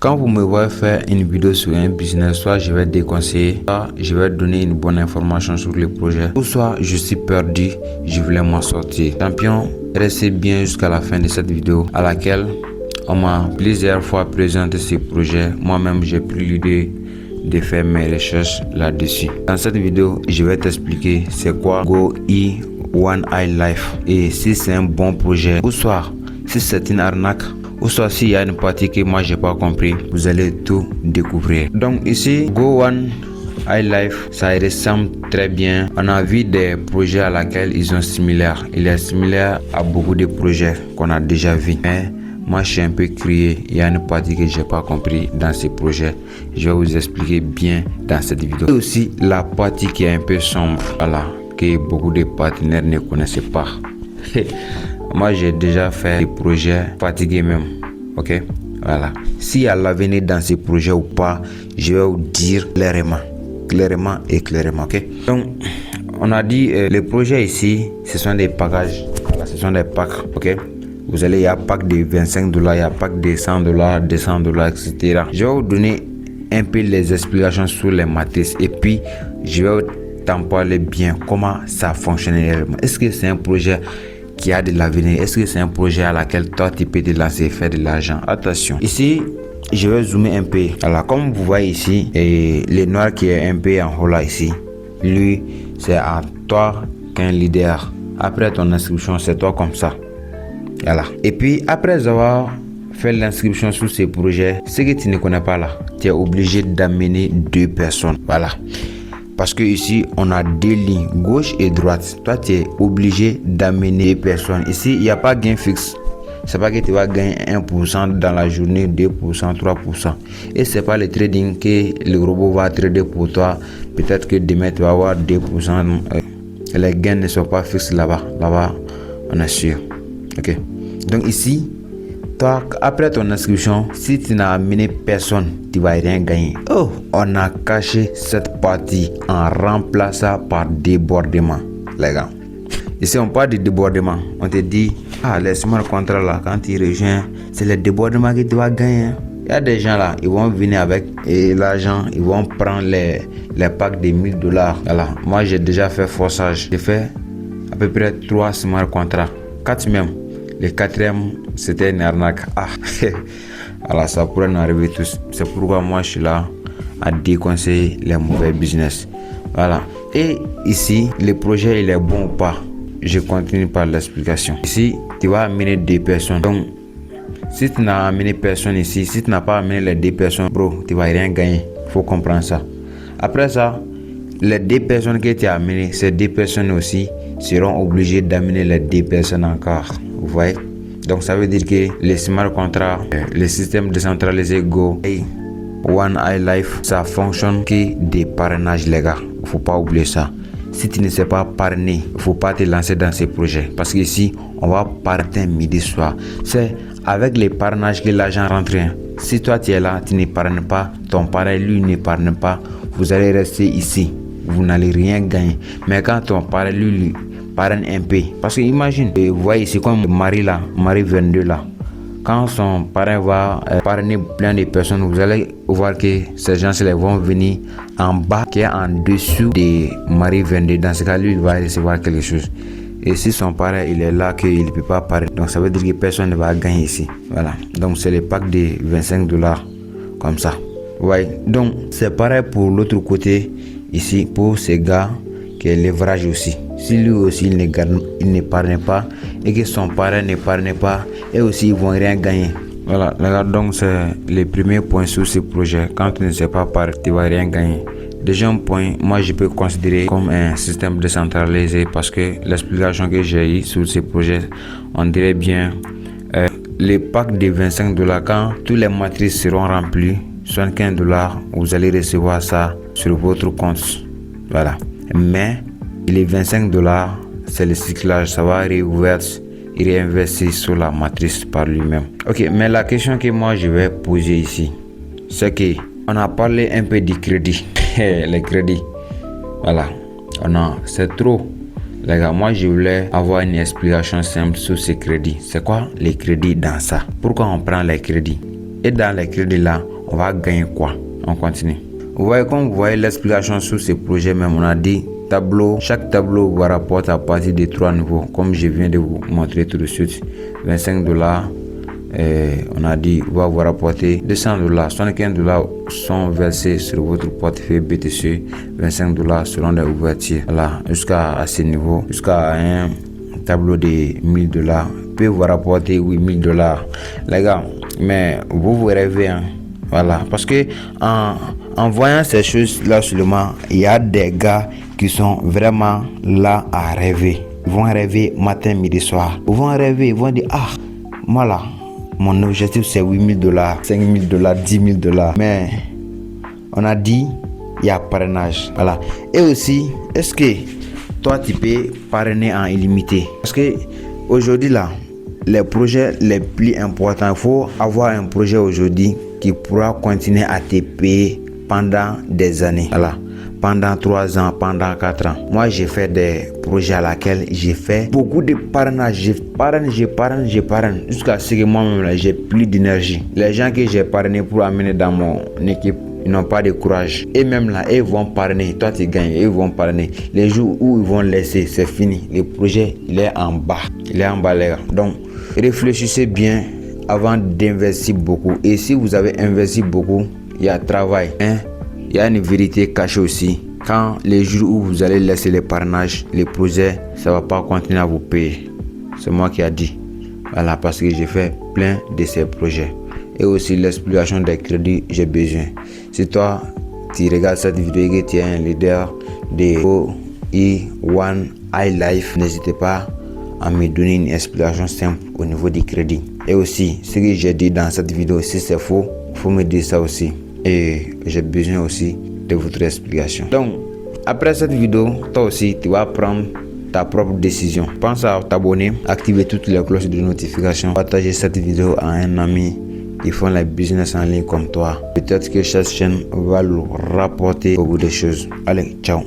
Quand vous me voyez faire une vidéo sur un business, soit je vais déconseiller, soit je vais donner une bonne information sur le projet, ou soit je suis perdu, je voulais m'en sortir. Champion, restez bien jusqu'à la fin de cette vidéo à laquelle on m'a plusieurs fois présenté ce projet. Moi-même, j'ai pris l'idée de faire mes recherches là-dessus. Dans cette vidéo, je vais t'expliquer c'est quoi GoE One Eye Life et si c'est un bon projet, ou soit si c'est une arnaque, ou soit s'il y a une partie que moi j'ai pas compris. Vous allez tout découvrir. Donc ici, Go One Eye Life, ça ressemble très bien. On a vu des projets à laquelle ils sont similaires. Il est similaire à beaucoup de projets qu'on a déjà vu. Mais moi je suis un peu curieux, il y a une partie que j'ai pas compris dans ces projets. Je vais vous expliquer bien dans cette vidéo. Et aussi la partie qui est un peu sombre, voilà, que beaucoup de partenaires ne connaissaient pas. Moi j'ai déjà fait des projets fatigués même, ok, voilà. S'il y a l'avenir dans ces projets ou pas, je vais vous dire clairement et clairement, ok. Donc on a dit les projets ici, ce sont des packages, voilà, ce sont des packs, ok. Vous allez, il y a pack de $25, il y a pack de $100, $200, etc. Je vais vous donner un peu les explications sur les matrices et puis je vais t'en parler bien comment ça fonctionne réellement. Est-ce que c'est un projet qui a de l'avenir? Est-ce que c'est un projet à laquelle toi tu peux te lancer et faire de l'argent? Attention, ici je vais zoomer un peu. Alors comme vous voyez ici, et le noir qui est un peu en haut là ici, lui c'est à toi qu'un leader. Après ton inscription, c'est toi comme ça. Voilà. Et puis après avoir fait l'inscription sur ces projets, ce que tu ne connais pas là, tu es obligé d'amener 2 personnes. Voilà. Parce que ici on a 2 lignes, gauche et droite. Toi tu es obligé d'amener 2 personnes. Ici il n'y a pas gain fixe. C'est pas que tu vas gagner 1% dans la journée, 2%, 3%. Et c'est pas le trading que le robot va trader pour toi. Peut-être que demain tu vas avoir 2%. Les gains ne sont pas fixes là-bas. Là-bas on est sûr. Ok. Donc ici, toi, après ton inscription, si tu n'as amené personne, tu vas rien gagner. Oh, on a caché cette partie en remplaçant par débordement, les gars. Ici, on parle de débordement. On te dit, laisse-moi le contrat là, quand tu rejoins, c'est le débordement que tu vas gagner. Il y a des gens là, ils vont venir avec l'argent, ils vont prendre les packs de $1000. Voilà. Moi, j'ai déjà fait forçage. J'ai fait à peu près 3 semaines contrat. 4 même. Le 4e, c'était une arnaque. Alors ça pourrait nous arriver tous. C'est pourquoi moi je suis là à déconseiller les mauvais business. Voilà. Et ici, le projet il est bon ou pas. Je continue par l'explication. Ici, tu vas amener 2 personnes. Donc, si tu n'as amené personne ici, si tu n'as pas amené les 2 personnes, bro, tu vas rien gagner. Faut comprendre ça. Après ça, les 2 personnes que tu as amenées, ces 2 personnes aussi seront obligées d'amener les 2 personnes encore. Vous voyez? Donc ça veut dire que les smart contracts, le système décentralisé Go One Eye Life, ça fonctionne que des parrainages, les gars. Il faut pas oublier ça. Si tu ne sais pas parrainer, il faut pas te lancer dans ces projets. Parce que ici, on va parrainer midi soir. C'est avec les parrainages que l'argent rentre. Si toi tu es là, tu ne parraines pas, ton parrain lui ne parraine pas, vous allez rester ici. Vous n'allez rien gagner. Mais quand ton parrain lui parraine un peu, parce que imagine, vous voyez ici comme Marie là, Marie 22 là, quand son parrain va parrainer plein de personnes, vous allez voir que ces gens-là vont venir en bas, qui est en dessous de Marie 22. Dans ce cas, lui, il va recevoir quelque chose. Et si son parrain il est là, qu'il ne peut pas parrainer, donc ça veut dire que personne ne va gagner ici. Voilà. Donc c'est le pack de $25 comme ça. Ouais. Donc c'est pareil pour l'autre côté ici pour ces gars qui est leverage aussi. Si lui aussi il ne parraine pas et que son parrain ne parraine pas, et aussi ils vont rien gagner. Voilà, les gars, donc c'est le premier point sur ce projet. Quand tu ne sais pas parler, tu vas rien gagner. Deuxième point, moi je peux considérer comme un système décentralisé parce que l'explication que j'ai eue sur ce projet, on dirait bien les packs de $25, quand tous les matrices seront remplies, $75, vous allez recevoir ça sur votre compte. Voilà. Mais les $25, c'est le cyclage, ça va réouvrir et réinvestir sur la matrice par lui-même. Ok, mais la question que moi je vais poser ici, c'est que on a parlé un peu du crédit. Les crédits, voilà, c'est trop. Les gars, moi je voulais avoir une explication simple sur ces crédits. C'est quoi les crédits dans ça? Pourquoi on prend les crédits? Et dans les crédits là, on va gagner quoi? On continue. Vous voyez, comme vous voyez l'explication sur ce projet même, on a dit tableau. Chaque tableau vous rapporte à partir de 3 niveaux, comme je viens de vous montrer tout de suite. $25. On a dit va vous rapporter $200. $75 sont versés sur votre portefeuille BTC. $25 seront des ouvertures. Voilà, jusqu'à ce niveau, jusqu'à un tableau de $1000 peut vous rapporter $1000, les gars. Mais vous rêvez, hein. Voilà, parce que en voyant ces choses là seulement, il y a des gars qui sont vraiment là à rêver. Ils vont rêver matin, midi, soir. Ils vont rêver, ils vont dire moi là, mon objectif c'est $8000, $5000, $10 000. Mais on a dit il y a parrainage. Voilà. Et aussi, est-ce que toi tu peux parrainer en illimité? Parce que aujourd'hui là, les projets les plus importants, il faut avoir un projet aujourd'hui qui pourra continuer à te payer pendant des années. Voilà. Pendant 3 ans, pendant 4 ans. Moi, j'ai fait des projets à laquelle j'ai fait beaucoup de parrainage. Je parraine. Jusqu'à ce que moi-même, là, j'ai plus d'énergie. Les gens que j'ai parrainé pour amener dans mon équipe, ils n'ont pas de courage. Et même là, ils vont parrainer. Toi, tu gagnes. Ils vont parrainer. Les jours où ils vont laisser, c'est fini. Le projet, il est en bas. Il est en bas, les gars. Donc, réfléchissez bien avant d'investir beaucoup. Et si vous avez investi beaucoup, il y a travail, hein? Il y a une vérité cachée aussi. Quand les jours où vous allez laisser les parrainages, les projets, ça va pas continuer à vous payer. C'est moi qui a dit. Voilà, parce que j'ai fait plein de ces projets. Et aussi l'explication des crédits, j'ai besoin. Si toi, tu regardes cette vidéo et que tu es un leader de OE1 iLife, n'hésitez pas à me donner une explication simple au niveau du crédit. Et aussi, ce que j'ai dit dans cette vidéo, si c'est faux, il faut me dire ça aussi. Et j'ai besoin aussi de votre explication. Donc, après cette vidéo, toi aussi, tu vas prendre ta propre décision. Pense à t'abonner, activer toutes les cloches de notification, partager cette vidéo à un ami qui font la business en ligne comme toi. Peut-être que cette chaîne va lui rapporter beaucoup de choses. Allez, ciao.